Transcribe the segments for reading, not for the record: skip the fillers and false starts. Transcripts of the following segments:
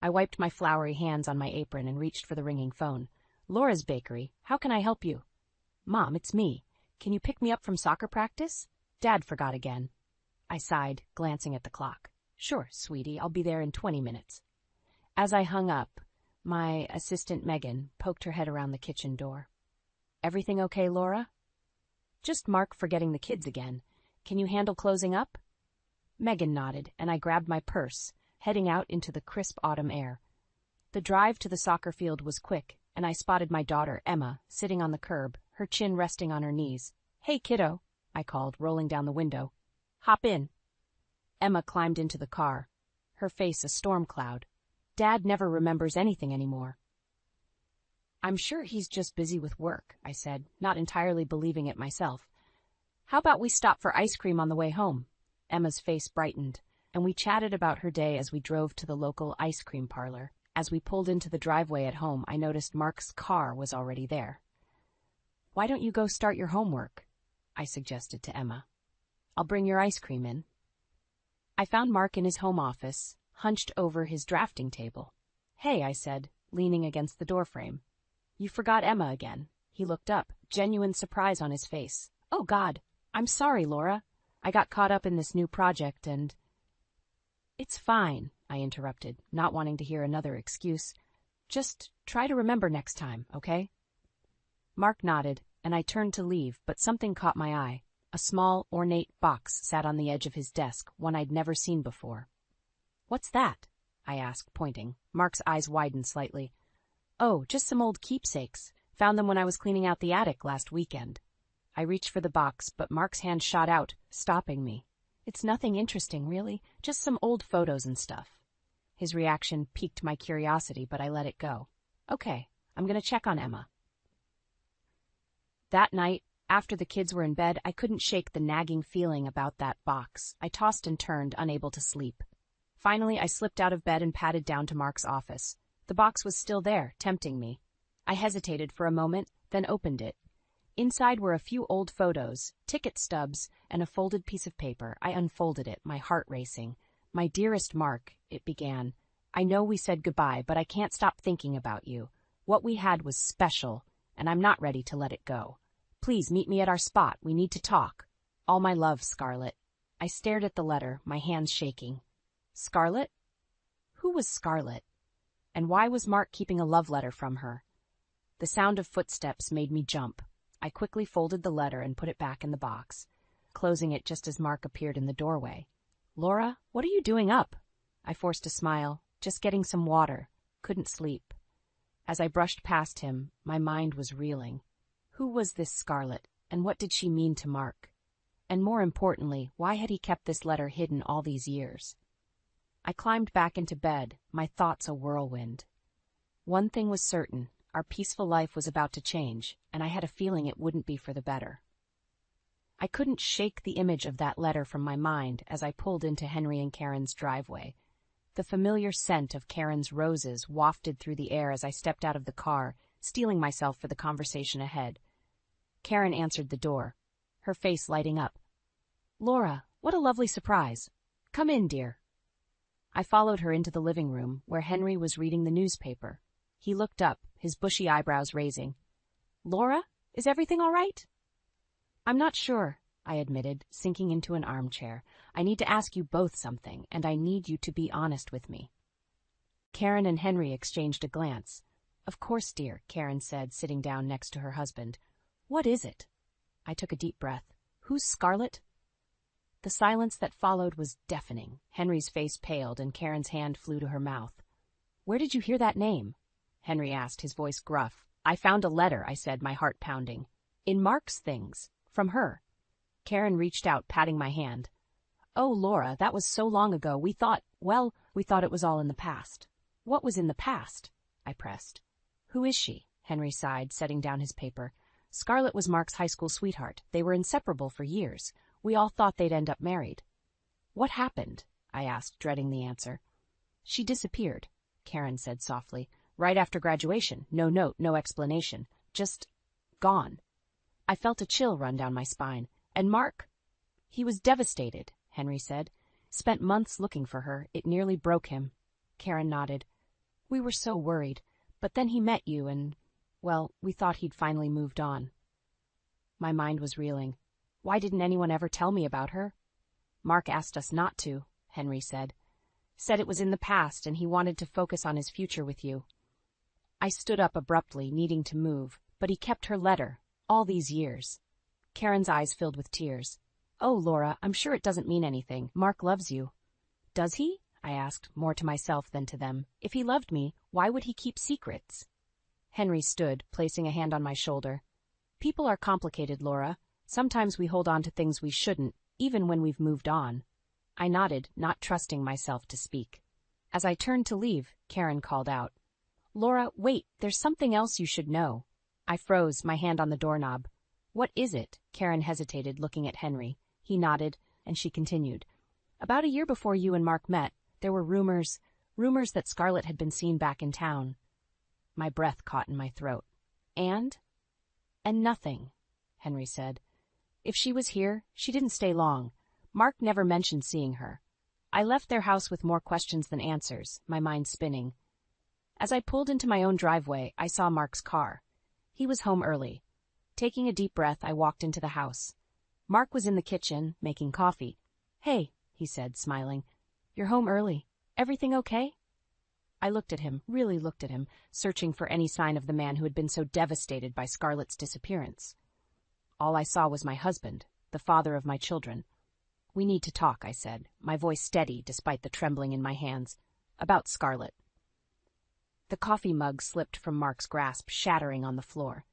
I wiped my floury hands on my apron and reached for the ringing phone. Laura's Bakery. How can I help you? Mom, it's me. Can you pick me up from soccer practice? Dad forgot again. I sighed, glancing at the clock. Sure, sweetie, I'll be there in 20 minutes. As I hung up, my assistant Megan poked her head around the kitchen door. Everything okay, Laura? Just Mark forgetting the kids again. Can you handle closing up? Megan nodded, and I grabbed my purse, heading out into the crisp autumn air. The drive to the soccer field was quick, and I spotted my daughter, Emma, sitting on the curb, her chin resting on her knees. Hey, kiddo, I called, rolling down the window. Hop in. Emma climbed into the car, her face a storm cloud. Dad never remembers anything anymore. I'm sure he's just busy with work, I said, not entirely believing it myself. How about we stop for ice cream on the way home? Emma's face brightened, and we chatted about her day as we drove to the local ice cream parlor. As we pulled into the driveway at home, I noticed Mark's car was already there. Why don't you go start your homework? I suggested to Emma. I'll bring your ice cream in. I found Mark in his home office, hunched over his drafting table. Hey, I said, leaning against the doorframe. You forgot Emma again. He looked up, genuine surprise on his face. Oh, God, I'm sorry, Laura. I got caught up in this new project and... It's fine, I interrupted, not wanting to hear another excuse. Just try to remember next time, okay? Mark nodded, and I turned to leave, but something caught my eye. A small, ornate box sat on the edge of his desk, one I'd never seen before. What's that? I asked, pointing. Mark's eyes widened slightly. Oh, just some old keepsakes. Found them when I was cleaning out the attic last weekend. I reached for the box, but Mark's hand shot out, stopping me. It's nothing interesting, really. Just some old photos and stuff. His reaction piqued my curiosity, but I let it go. Okay, I'm going to check on Emma. That night, after the kids were in bed, I couldn't shake the nagging feeling about that box. I tossed and turned, unable to sleep. Finally, I slipped out of bed and padded down to Mark's office. The box was still there, tempting me. I hesitated for a moment, then opened it. Inside were a few old photos, ticket stubs, and a folded piece of paper. I unfolded it, my heart racing. My dearest Mark, it began. I know we said goodbye, but I can't stop thinking about you. What we had was special, and I'm not ready to let it go. Please meet me at our spot. We need to talk. All my love, Scarlett. I stared at the letter, my hands shaking. Scarlett? Who was Scarlett? And why was Mark keeping a love letter from her? The sound of footsteps made me jump. I quickly folded the letter and put it back in the box, closing it just as Mark appeared in the doorway. Laura, what are you doing up? I forced a smile. Just getting some water. Couldn't sleep. As I brushed past him, my mind was reeling. Who was this Scarlett, and what did she mean to Mark? And more importantly, why had he kept this letter hidden all these years? I climbed back into bed, my thoughts a whirlwind. One thing was certain. Our peaceful life was about to change, and I had a feeling it wouldn't be for the better. I couldn't shake the image of that letter from my mind as I pulled into Henry and Karen's driveway. The familiar scent of Karen's roses wafted through the air as I stepped out of the car, steeling myself for the conversation ahead. Karen answered the door, her face lighting up. Laura, what a lovely surprise. Come in, dear. I followed her into the living room, where Henry was reading the newspaper. He looked up, his bushy eyebrows raising. Laura, is everything all right? I'm not sure, I admitted, sinking into an armchair. I need to ask you both something, and I need you to be honest with me. Karen and Henry exchanged a glance. Of course, dear, Karen said, sitting down next to her husband. What is it? I took a deep breath. Who's Scarlett? The silence that followed was deafening. Henry's face paled, and Karen's hand flew to her mouth. Where did you hear that name? Henry asked, his voice gruff. I found a letter, I said, my heart pounding. In Mark's things. From her. Karen reached out, patting my hand. Oh, Laura, that was so long ago. We thought it was all in the past. What was in the past? I pressed. Who is she? Henry sighed, setting down his paper. Scarlett was Mark's high school sweetheart. They were inseparable for years. We all thought they'd end up married. What happened? I asked, dreading the answer. She disappeared, Karen said softly. Right after graduation. No note, no explanation. Just gone. I felt a chill run down my spine. And Mark? He was devastated, Henry said. Spent months looking for her. It nearly broke him. Karen nodded. We were so worried, but then he met you and, well, we thought he'd finally moved on. My mind was reeling. Why didn't anyone ever tell me about her? Mark asked us not to, Henry said. Said it was in the past and he wanted to focus on his future with you. I stood up abruptly, needing to move, but he kept her letter, all these years. Karen's eyes filled with tears. Oh, Laura, I'm sure it doesn't mean anything. Mark loves you. Does he? I asked, more to myself than to them. If he loved me, why would he keep secrets? Henry stood, placing a hand on my shoulder. People are complicated, Laura. Sometimes we hold on to things we shouldn't, even when we've moved on. I nodded, not trusting myself to speak. As I turned to leave, Karen called out. Laura, wait, there's something else you should know. I froze, my hand on the doorknob. What is it? Karen hesitated, looking at Henry. He nodded, and she continued. About a year before you and Mark met, there were rumors that Scarlett had been seen back in town. My breath caught in my throat. And nothing, Henry said. If she was here, she didn't stay long. Mark never mentioned seeing her. I left their house with more questions than answers, my mind spinning. As I pulled into my own driveway, I saw Mark's car. He was home early. Taking a deep breath, I walked into the house. Mark was in the kitchen, making coffee. Hey, he said, smiling. You're home early. Everything okay? I looked at him, really looked at him, searching for any sign of the man who had been so devastated by Scarlett's disappearance. All I saw was my husband, the father of my children. We need to talk, I said, my voice steady despite the trembling in my hands. About Scarlett. The coffee mug slipped from Mark's grasp, shattering on the floor.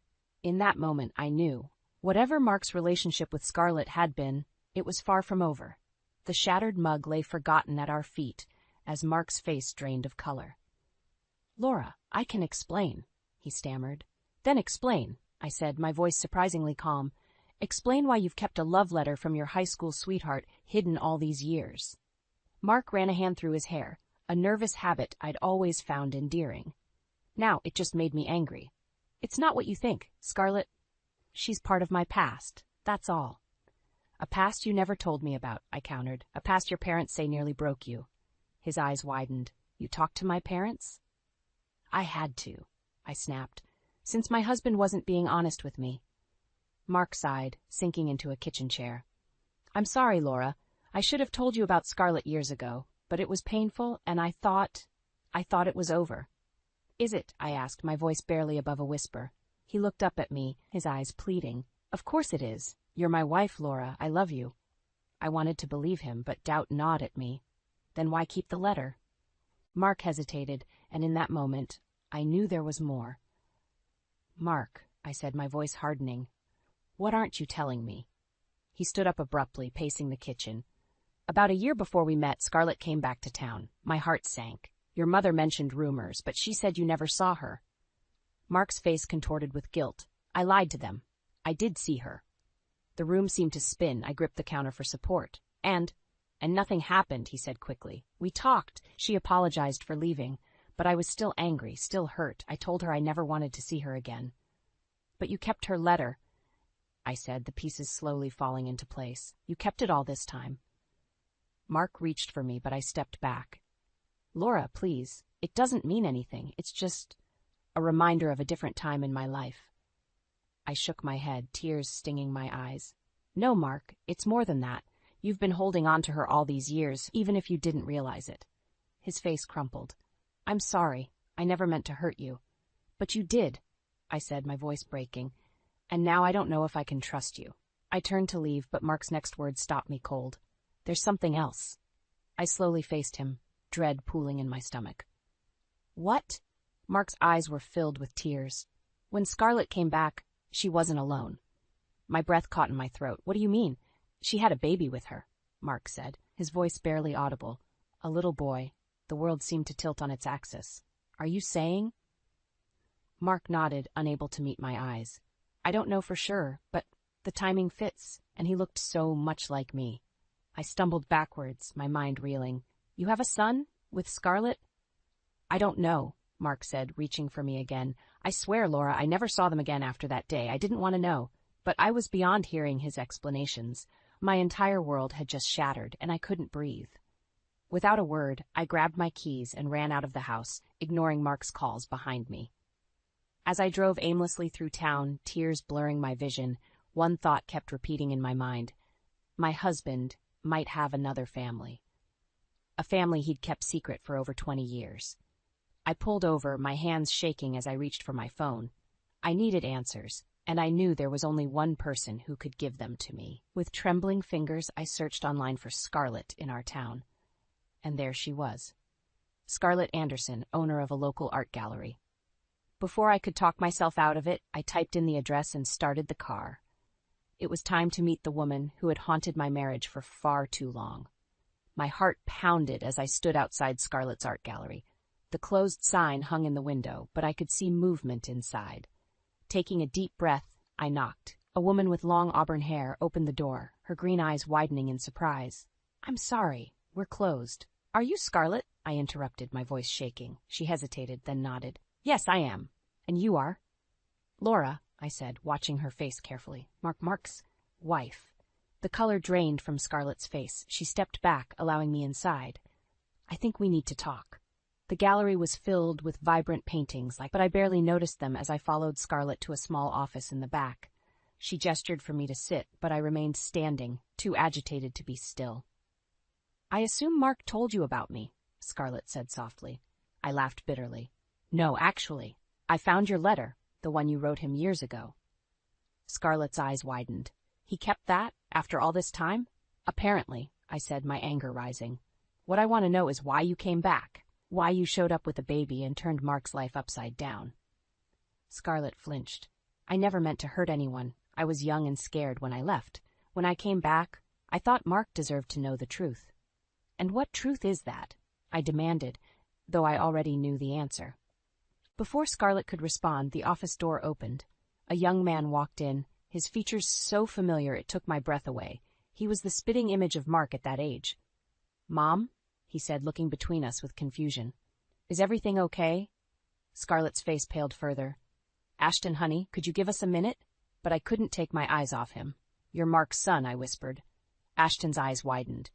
In that moment, I knew. Whatever Mark's relationship with Scarlett had been, it was far from over. The shattered mug lay forgotten at our feet as Mark's face drained of color. Laura, I can explain, he stammered. Then explain, I said, my voice surprisingly calm. Explain why you've kept a love letter from your high school sweetheart hidden all these years. Mark ran a hand through his hair, a nervous habit I'd always found endearing. Now it just made me angry. It's not what you think, Scarlett. She's part of my past, that's all. A past you never told me about, I countered. A past your parents say nearly broke you. His eyes widened. You talked to my parents? I had to, I snapped, since my husband wasn't being honest with me. Mark sighed, sinking into a kitchen chair. I'm sorry, Laura. I should have told you about Scarlett years ago, but it was painful, and I thought it was over. Is it? I asked, my voice barely above a whisper. He looked up at me, his eyes pleading. Of course it is. You're my wife, Laura. I love you. I wanted to believe him, but doubt gnawed at me. Then why keep the letter? Mark hesitated, and in that moment, I knew there was more. Mark, I said, my voice hardening, what aren't you telling me? He stood up abruptly, pacing the kitchen. About a year before we met, Scarlett came back to town. My heart sank. Your mother mentioned rumors, but she said you never saw her. Mark's face contorted with guilt. I lied to them. I did see her. The room seemed to spin. I gripped the counter for support. And nothing happened, he said quickly. We talked. She apologized for leaving, but I was still angry, still hurt. I told her I never wanted to see her again. But you kept her letter, I said, the pieces slowly falling into place. You kept it all this time. Mark reached for me, but I stepped back. Laura, please. It doesn't mean anything. It's just a reminder of a different time in my life. I shook my head, tears stinging my eyes. No, Mark, it's more than that. You've been holding on to her all these years, even if you didn't realize it. His face crumpled. I'm sorry. I never meant to hurt you. But you did, I said, my voice breaking. And now I don't know if I can trust you. I turned to leave, but Mark's next words stopped me cold. There's something else. I slowly faced him, dread pooling in my stomach. What? Mark's eyes were filled with tears. When Scarlett came back, she wasn't alone. My breath caught in my throat. What do you mean? She had a baby with her, Mark said, his voice barely audible. A little boy. The world seemed to tilt on its axis. Are you saying? Mark nodded, unable to meet my eyes. I don't know for sure, but the timing fits, and he looked so much like me. I stumbled backwards, my mind reeling. You have a son? With Scarlett? I don't know, Mark said, reaching for me again. I swear, Laura, I never saw them again after that day. I didn't want to know. But I was beyond hearing his explanations. My entire world had just shattered, and I couldn't breathe. Without a word, I grabbed my keys and ran out of the house, ignoring Mark's calls behind me. As I drove aimlessly through town, tears blurring my vision, one thought kept repeating in my mind. My husband might have another family. A family he'd kept secret for over 20 years. I pulled over, my hands shaking as I reached for my phone. I needed answers, and I knew there was only one person who could give them to me. With trembling fingers, I searched online for Scarlett in our town. And there she was. Scarlett Anderson, owner of a local art gallery. Before I could talk myself out of it, I typed in the address and started the car. It was time to meet the woman who had haunted my marriage for far too long. My heart pounded as I stood outside Scarlett's art gallery. The closed sign hung in the window, but I could see movement inside. Taking a deep breath, I knocked. A woman with long auburn hair opened the door, her green eyes widening in surprise. "I'm sorry, we're closed." "Are you Scarlett?" I interrupted, my voice shaking. She hesitated, then nodded. "Yes, I am. And you are?" "Laura," I said, watching her face carefully. Mark's wife." The color drained from Scarlett's face. She stepped back, allowing me inside. "I think we need to talk." The gallery was filled with vibrant paintings, but I barely noticed them as I followed Scarlett to a small office in the back. She gestured for me to sit, but I remained standing, too agitated to be still. "I assume Mark told you about me," Scarlett said softly. I laughed bitterly. "No, actually. I found your letter, the one you wrote him years ago." Scarlett's eyes widened. "He kept that, after all this time?" "Apparently," I said, my anger rising. "What I want to know is why you came back, why you showed up with a baby and turned Mark's life upside down." Scarlett flinched. "I never meant to hurt anyone. I was young and scared when I left. When I came back, I thought Mark deserved to know the truth." "And what truth is that?" I demanded, though I already knew the answer. Before Scarlett could respond, the office door opened. A young man walked in, his features so familiar it took my breath away. He was the spitting image of Mark at that age. "Mom?" he said, looking between us with confusion. "Is everything okay?" Scarlett's face paled further. "Ashton, honey, could you give us a minute?" But I couldn't take my eyes off him. "You're Mark's son," I whispered. Ashton's eyes widened.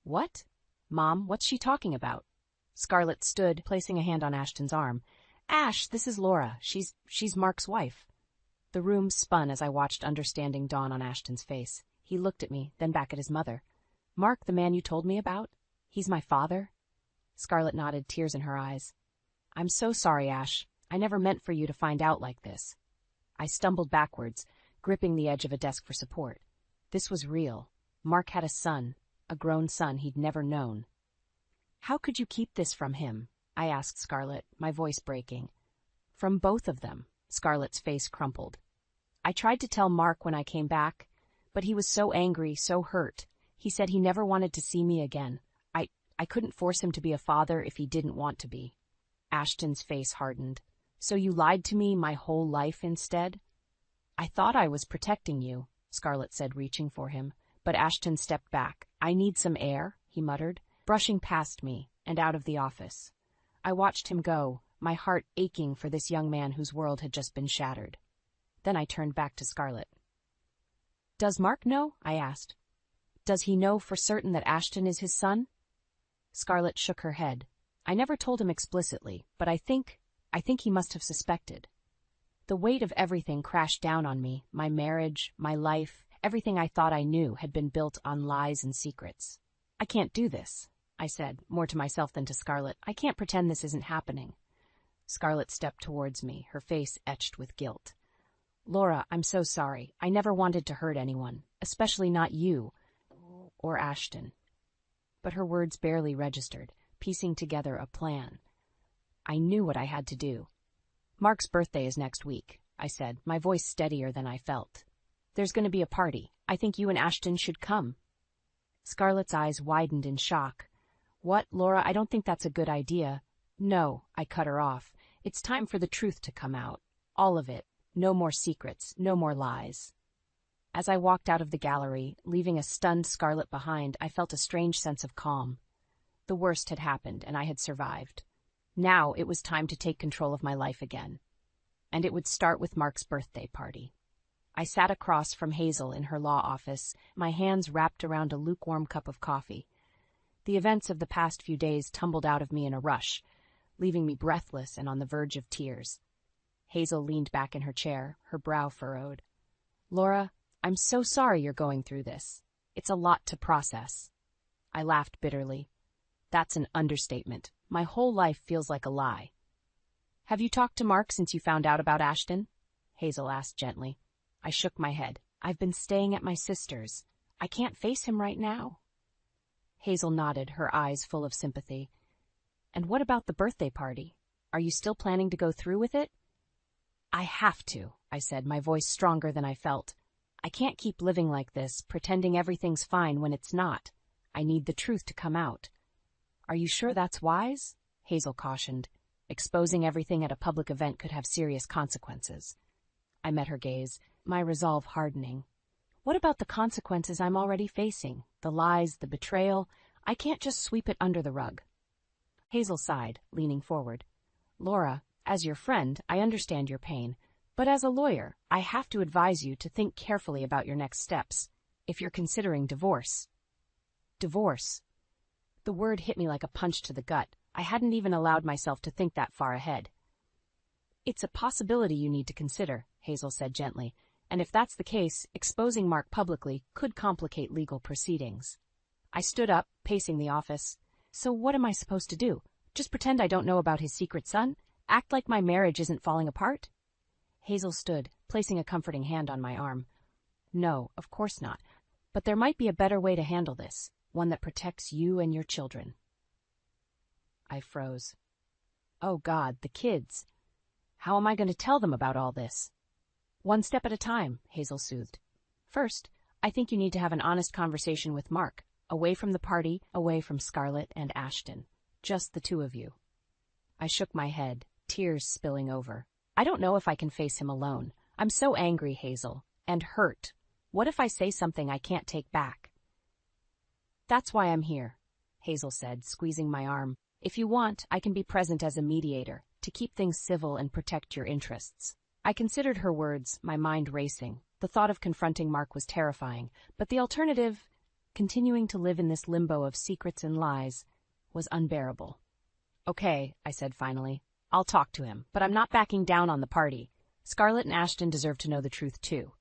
"What? Mom, what's she talking about?" Scarlett stood, placing a hand on Ashton's arm. "Ash, this is Laura. She's Mark's wife." The room spun as I watched understanding dawn on Ashton's face. He looked at me, then back at his mother. "Mark, the man you told me about? He's my father?" Scarlett nodded, tears in her eyes. "I'm so sorry, Ash. I never meant for you to find out like this." I stumbled backwards, gripping the edge of a desk for support. This was real. Mark had a son, a grown son he'd never known. "How could you keep this from him?" I asked Scarlett, my voice breaking. "From both of them." Scarlett's face crumpled. "I tried to tell Mark when I came back, but he was so angry, so hurt. He said he never wanted to see me again. I couldn't force him to be a father if he didn't want to be." Ashton's face hardened. "So you lied to me my whole life instead?" "I thought I was protecting you," Scarlett said, reaching for him, but Ashton stepped back. "I need some air," he muttered, brushing past me and out of the office. I watched him go, my heart aching for this young man whose world had just been shattered. Then I turned back to Scarlett. "Does Mark know?" I asked. "Does he know for certain that Ashton is his son?" Scarlett shook her head. "I never told him explicitly, but I think he must have suspected." The weight of everything crashed down on me, my marriage, my life, everything I thought I knew had been built on lies and secrets. "I can't do this," I said, more to myself than to Scarlett. "I can't pretend this isn't happening." Scarlett stepped towards me, her face etched with guilt. "Laura, I'm so sorry. I never wanted to hurt anyone, especially not you or Ashton." But her words barely registered, piecing together a plan. I knew what I had to do. "Mark's birthday is next week," I said, my voice steadier than I felt. "There's going to be a party. I think you and Ashton should come." Scarlett's eyes widened in shock. "What, Laura, I don't think that's a good idea." "No," I cut her off. "It's time for the truth to come out. All of it. No more secrets, no more lies." As I walked out of the gallery, leaving a stunned Scarlett behind, I felt a strange sense of calm. The worst had happened, and I had survived. Now it was time to take control of my life again. And it would start with Mark's birthday party. I sat across from Hazel in her law office, my hands wrapped around a lukewarm cup of coffee. The events of the past few days tumbled out of me in a rush, leaving me breathless and on the verge of tears. Hazel leaned back in her chair, her brow furrowed. "Laura, I'm so sorry you're going through this. It's a lot to process." I laughed bitterly. "That's an understatement. My whole life feels like a lie." "Have you talked to Mark since you found out about Ashton?" Hazel asked gently. I shook my head. "I've been staying at my sister's. I can't face him right now." Hazel nodded, her eyes full of sympathy. "And what about the birthday party? Are you still planning to go through with it?" "I have to," I said, my voice stronger than I felt. "I can't keep living like this, pretending everything's fine when it's not. I need the truth to come out." "Are you sure that's wise?" Hazel cautioned. "Exposing everything at a public event could have serious consequences." I met her gaze, my resolve hardening. "What about the consequences I'm already facing? The lies, the betrayal? I can't just sweep it under the rug." Hazel sighed, leaning forward. "Laura, as your friend, I understand your pain. But as a lawyer, I have to advise you to think carefully about your next steps. If you're considering divorce." Divorce. The word hit me like a punch to the gut. I hadn't even allowed myself to think that far ahead. "It's a possibility you need to consider," Hazel said gently, "and if that's the case, exposing Mark publicly could complicate legal proceedings." I stood up, pacing the office. "So what am I supposed to do? Just pretend I don't know about his secret son? Act like my marriage isn't falling apart?" Hazel stood, placing a comforting hand on my arm. "No, of course not. But there might be a better way to handle this, one that protects you and your children." I froze. Oh God, the kids. How am I going to tell them about all this? "One step at a time," Hazel soothed. "First, I think you need to have an honest conversation with Mark, away from the party, away from Scarlett and Ashton. Just the two of you." I shook my head, tears spilling over. "I don't know if I can face him alone. I'm so angry, Hazel, and hurt. What if I say something I can't take back?" "That's why I'm here," Hazel said, squeezing my arm. "If you want, I can be present as a mediator, to keep things civil and protect your interests." I considered her words, my mind racing. The thought of confronting Mark was terrifying, but the alternative, continuing to live in this limbo of secrets and lies, was unbearable. "Okay," I said finally. "I'll talk to him, but I'm not backing down on the party. Scarlett and Ashton deserve to know the truth, too."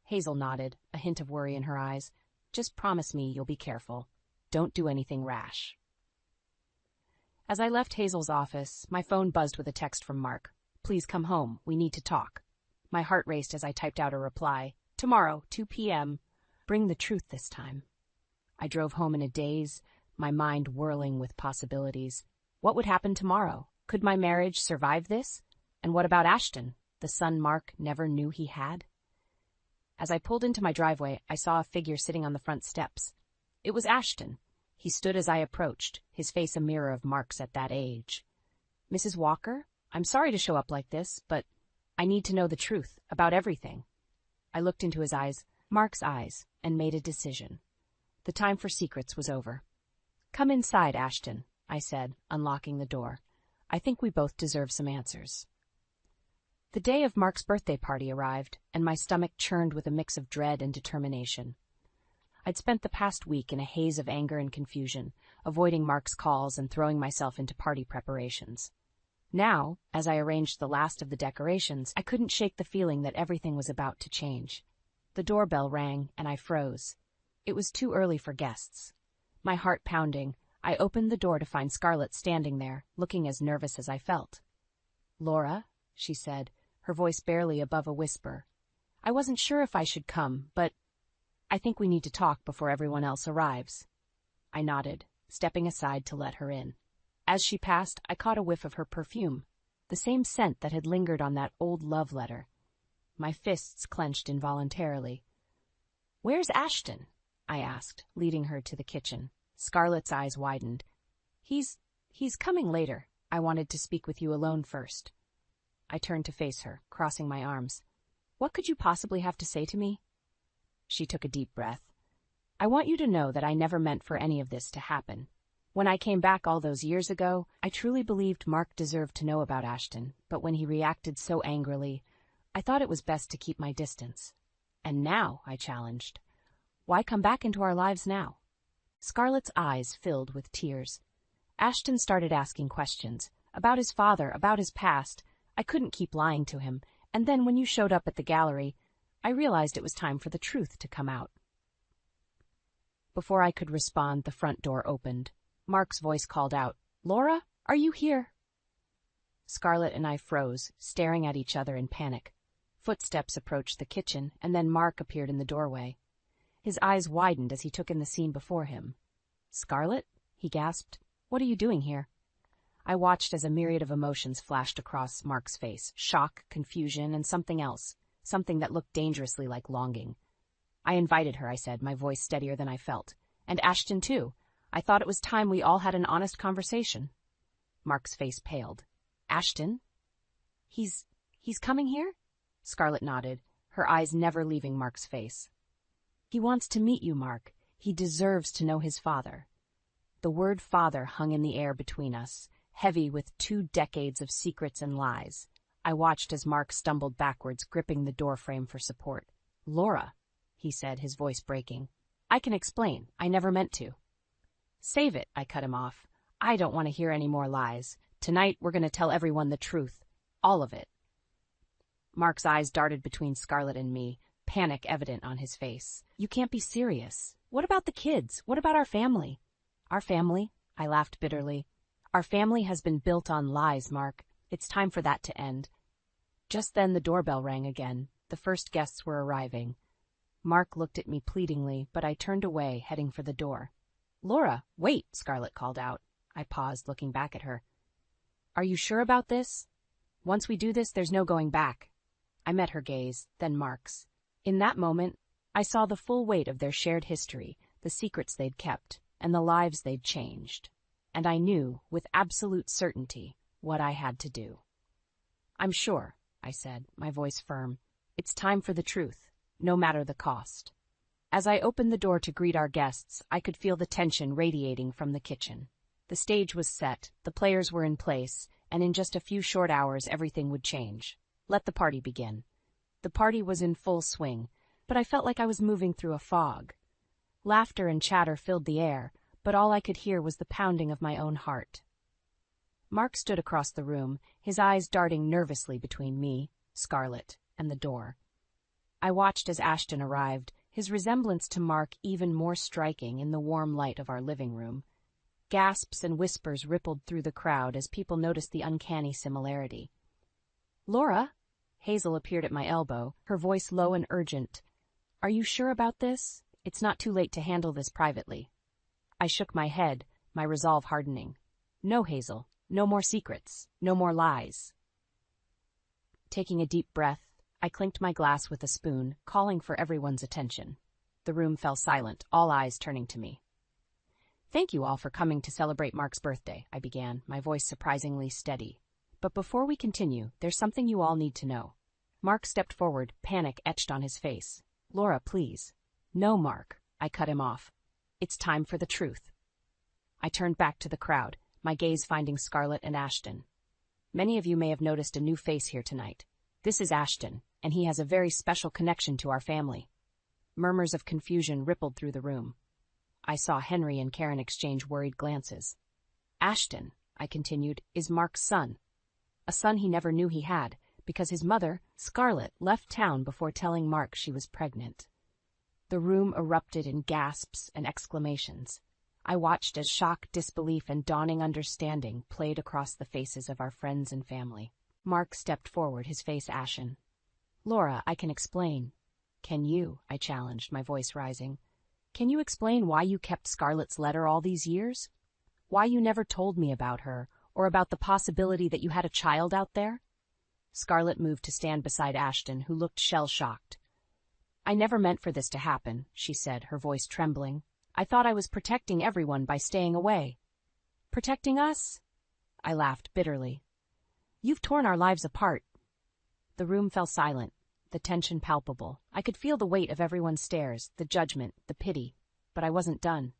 Hazel nodded, a hint of worry in her eyes. "Just promise me you'll be careful. Don't do anything rash." As I left Hazel's office, my phone buzzed with a text from Mark. "Please come home. We need to talk." My heart raced as I typed out a reply. "Tomorrow, 2 p.m. Bring the truth this time." I drove home in a daze, my mind whirling with possibilities. What would happen tomorrow? Could my marriage survive this? And what about Ashton, the son Mark never knew he had? As I pulled into my driveway, I saw a figure sitting on the front steps. It was Ashton. He stood as I approached, his face a mirror of Mark's at that age. "Mrs. Walker, I'm sorry to show up like this, but I need to know the truth about everything." I looked into his eyes, Mark's eyes, and made a decision. The time for secrets was over. "Come inside, Ashton," I said, unlocking the door. "I think we both deserve some answers." The day of Mark's birthday party arrived, and my stomach churned with a mix of dread and determination. I'd spent the past week in a haze of anger and confusion, avoiding Mark's calls and throwing myself into party preparations. Now, as I arranged the last of the decorations, I couldn't shake the feeling that everything was about to change. The doorbell rang, and I froze. It was too early for guests. My heart pounding, I opened the door to find Scarlett standing there, looking as nervous as I felt. "Laura," she said, her voice barely above a whisper. "I wasn't sure if I should come, but I think we need to talk before everyone else arrives." I nodded, stepping aside to let her in. As she passed, I caught a whiff of her perfume, the same scent that had lingered on that old love letter. My fists clenched involuntarily. "Where's Ashton?" I asked, leading her to the kitchen. Scarlett's eyes widened. He's coming later. I wanted to speak with you alone first." I turned to face her, crossing my arms. "What could you possibly have to say to me?" She took a deep breath. "I want you to know that I never meant for any of this to happen. When I came back all those years ago, I truly believed Mark deserved to know about Ashton, but when he reacted so angrily, I thought it was best to keep my distance. And now," I challenged, "why come back into our lives now?" Scarlett's eyes filled with tears. Ashton started asking questions. About his father, about his past. I couldn't keep lying to him, and then when you showed up at the gallery, I realized it was time for the truth to come out. Before I could respond, the front door opened. Mark's voice called out, "Laura, are you here?" Scarlett and I froze, staring at each other in panic. Footsteps approached the kitchen, and then Mark appeared in the doorway. His eyes widened as he took in the scene before him. "Scarlett?" he gasped. "What are you doing here?" I watched as a myriad of emotions flashed across Mark's face. Shock, confusion, and something else. Something that looked dangerously like longing. "I invited her," I said, my voice steadier than I felt. "And Ashton, too. I thought it was time we all had an honest conversation." Mark's face paled. "Ashton? He's coming here?" Scarlett nodded, her eyes never leaving Mark's face. "He wants to meet you, Mark. He deserves to know his father." The word father hung in the air between us, heavy with 2 decades of secrets and lies. I watched as Mark stumbled backwards, gripping the doorframe for support. "Laura," he said, his voice breaking. "I can explain. I never meant to." "Save it," I cut him off. "I don't want to hear any more lies. Tonight we're going to tell everyone the truth. All of it." Mark's eyes darted between Scarlett and me, panic evident on his face. "You can't be serious. What about the kids? What about our family?" "Our family?" I laughed bitterly. "Our family has been built on lies, Mark. It's time for that to end." Just then the doorbell rang again. The first guests were arriving. Mark looked at me pleadingly, but I turned away, heading for the door. "Laura, wait," Scarlett called out. I paused, looking back at her. "Are you sure about this? Once we do this, there's no going back." I met her gaze, then Mark's. In that moment, I saw the full weight of their shared history, the secrets they'd kept, and the lives they'd changed. And I knew, with absolute certainty, what I had to do. "I'm sure," I said, my voice firm. "It's time for the truth, no matter the cost." As I opened the door to greet our guests, I could feel the tension radiating from the kitchen. The stage was set, the players were in place, and in just a few short hours everything would change. Let the party begin. The party was in full swing, but I felt like I was moving through a fog. Laughter and chatter filled the air, but all I could hear was the pounding of my own heart. Mark stood across the room, his eyes darting nervously between me, Scarlett, and the door. I watched as Ashton arrived, his resemblance to Mark even more striking in the warm light of our living room. Gasps and whispers rippled through the crowd as people noticed the uncanny similarity. "Laura?" Hazel appeared at my elbow, her voice low and urgent. "Are you sure about this? It's not too late to handle this privately." I shook my head, my resolve hardening. "No, Hazel. No more secrets. No more lies." Taking a deep breath, I clinked my glass with a spoon, calling for everyone's attention. The room fell silent, all eyes turning to me. "Thank you all for coming to celebrate Mark's birthday," I began, my voice surprisingly steady. "But before we continue, there's something you all need to know." Mark stepped forward, panic etched on his face. "Laura, please." "No, Mark," I cut him off. "It's time for the truth." I turned back to the crowd, my gaze finding Scarlett and Ashton. "Many of you may have noticed a new face here tonight. This is Ashton, and he has a very special connection to our family." Murmurs of confusion rippled through the room. I saw Henry and Karen exchange worried glances. "Ashton," I continued, "is Mark's son. A son he never knew he had, because his mother, Scarlett, left town before telling Mark she was pregnant." The room erupted in gasps and exclamations. I watched as shock, disbelief, and dawning understanding played across the faces of our friends and family. Mark stepped forward, his face ashen. "Laura, I can explain." "Can you?" I challenged, my voice rising. "Can you explain why you kept Scarlett's letter all these years? Why you never told me about her, or about the possibility that you had a child out there?" Scarlett moved to stand beside Ashton, who looked shell-shocked. "I never meant for this to happen," she said, her voice trembling. "I thought I was protecting everyone by staying away." "Protecting us?" I laughed bitterly. "You've torn our lives apart." The room fell silent, the tension palpable. I could feel the weight of everyone's stares, the judgment, the pity, but I wasn't done.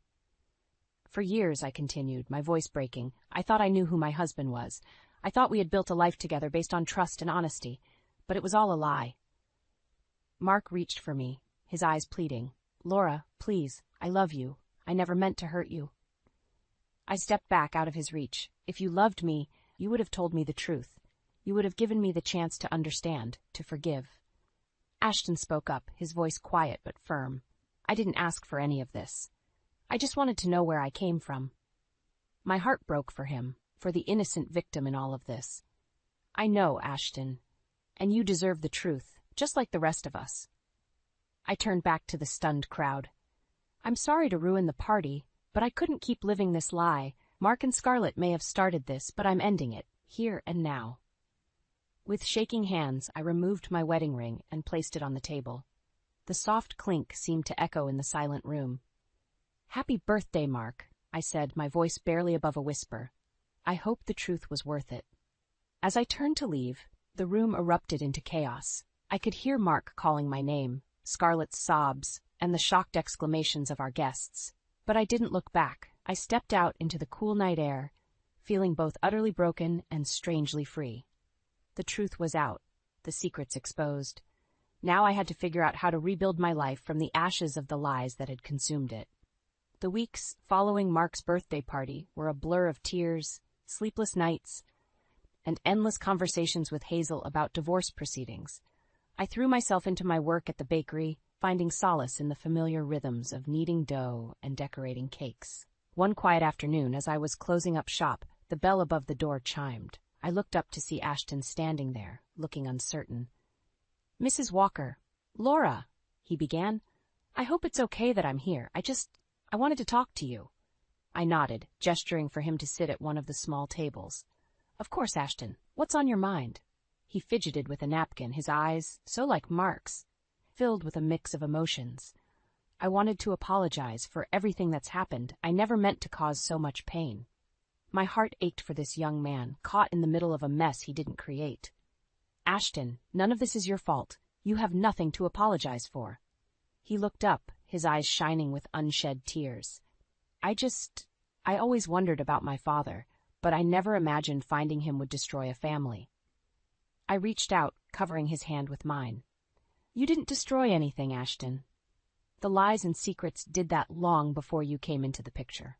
"For years," I continued, my voice breaking, "I thought I knew who my husband was. I thought we had built a life together based on trust and honesty, but it was all a lie." Mark reached for me, his eyes pleading. "Laura, please, I love you. I never meant to hurt you. I stepped back out of his reach. If you loved me, you would have told me the truth. You would have given me the chance to understand, to forgive. Ashton spoke up, his voice quiet but firm. I didn't ask for any of this. I just wanted to know where I came from. My heart broke for him, for the innocent victim in all of this. I know, Ashton, and you deserve the truth, just like the rest of us. I turned back to the stunned crowd. I'm sorry to ruin the party, but I couldn't keep living this lie. Mark and Scarlett may have started this, but I'm ending it, here and now. With shaking hands, I removed my wedding ring and placed it on the table. The soft clink seemed to echo in the silent room. Happy birthday, Mark, I said, my voice barely above a whisper. I hope the truth was worth it. As I turned to leave, the room erupted into chaos. I could hear Mark calling my name, Scarlett's sobs, and the shocked exclamations of our guests. But I didn't look back. I stepped out into the cool night air, feeling both utterly broken and strangely free. The truth was out, the secrets exposed. Now I had to figure out how to rebuild my life from the ashes of the lies that had consumed it. The weeks following Mark's birthday party were a blur of tears, sleepless nights, and endless conversations with Hazel about divorce proceedings. I threw myself into my work at the bakery, finding solace in the familiar rhythms of kneading dough and decorating cakes. One quiet afternoon, as I was closing up shop, the bell above the door chimed. I looked up to see Ashton standing there, looking uncertain. Mrs. Walker, Laura, he began. I hope it's okay that I'm here. I wanted to talk to you. I nodded, gesturing for him to sit at one of the small tables. Of course, Ashton. What's on your mind? He fidgeted with a napkin, his eyes, so like Mark's, filled with a mix of emotions. I wanted to apologize for everything that's happened. I never meant to cause so much pain. My heart ached for this young man, caught in the middle of a mess he didn't create. Ashton, none of this is your fault. You have nothing to apologize for. He looked up, his eyes shining with unshed tears. I always wondered about my father, but I never imagined finding him would destroy a family. I reached out, covering his hand with mine. You didn't destroy anything, Ashton. The lies and secrets did that long before you came into the picture.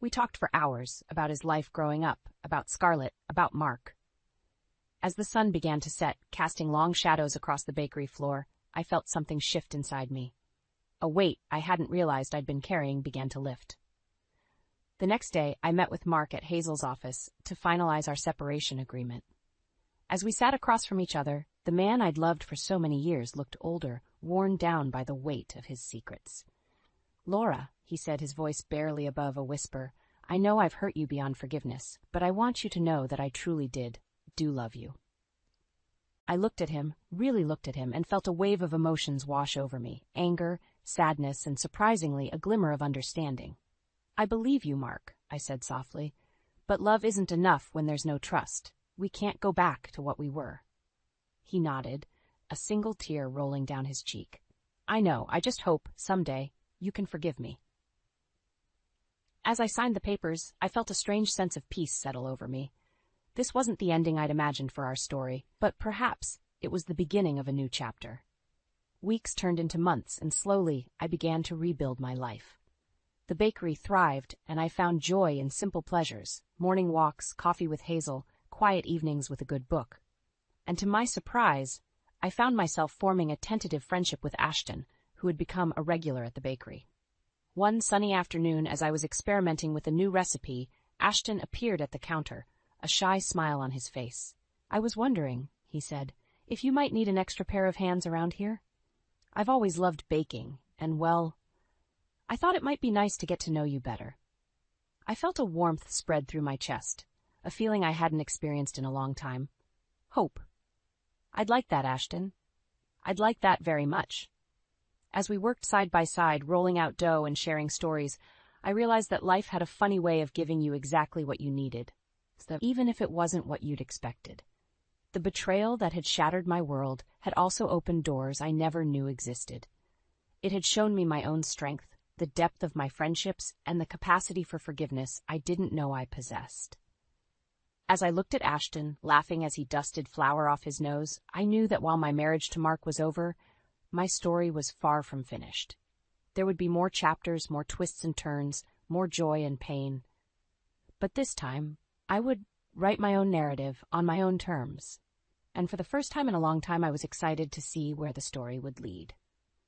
We talked for hours about his life growing up, about Scarlett, about Mark. As the sun began to set, casting long shadows across the bakery floor, I felt something shift inside me. A weight I hadn't realized I'd been carrying began to lift. The next day, I met with Mark at Hazel's office to finalize our separation agreement. As we sat across from each other, the man I'd loved for so many years looked older, worn down by the weight of his secrets. Laura, he said, his voice barely above a whisper, I know I've hurt you beyond forgiveness, but I want you to know that I truly do love you. I looked at him, really looked at him, and felt a wave of emotions wash over me, anger, sadness, and surprisingly, a glimmer of understanding. I believe you, Mark, I said softly, but love isn't enough when there's no trust. We can't go back to what we were. He nodded, a single tear rolling down his cheek. I know, I just hope, someday, you can forgive me. As I signed the papers, I felt a strange sense of peace settle over me. This wasn't the ending I'd imagined for our story, but perhaps it was the beginning of a new chapter. Weeks turned into months, and slowly I began to rebuild my life. The bakery thrived, and I found joy in simple pleasures, morning walks, coffee with Hazel, quiet evenings with a good book. And to my surprise, I found myself forming a tentative friendship with Ashton, who had become a regular at the bakery. One sunny afternoon, as I was experimenting with a new recipe, Ashton appeared at the counter, a shy smile on his face. I was wondering, he said, if you might need an extra pair of hands around here. I've always loved baking, and well, I thought it might be nice to get to know you better. I felt a warmth spread through my chest, a feeling I hadn't experienced in a long time. Hope. I'd like that, Ashton. I'd like that very much. As we worked side by side, rolling out dough and sharing stories, I realized that life had a funny way of giving you exactly what you needed, even if it wasn't what you'd expected. The betrayal that had shattered my world had also opened doors I never knew existed. It had shown me my own strength, the depth of my friendships, and the capacity for forgiveness I didn't know I possessed. As I looked at Ashton, laughing as he dusted flour off his nose, I knew that while my marriage to Mark was over, my story was far from finished. There would be more chapters, more twists and turns, more joy and pain. But this time, I would write my own narrative on my own terms. And for the first time in a long time, I was excited to see where the story would lead.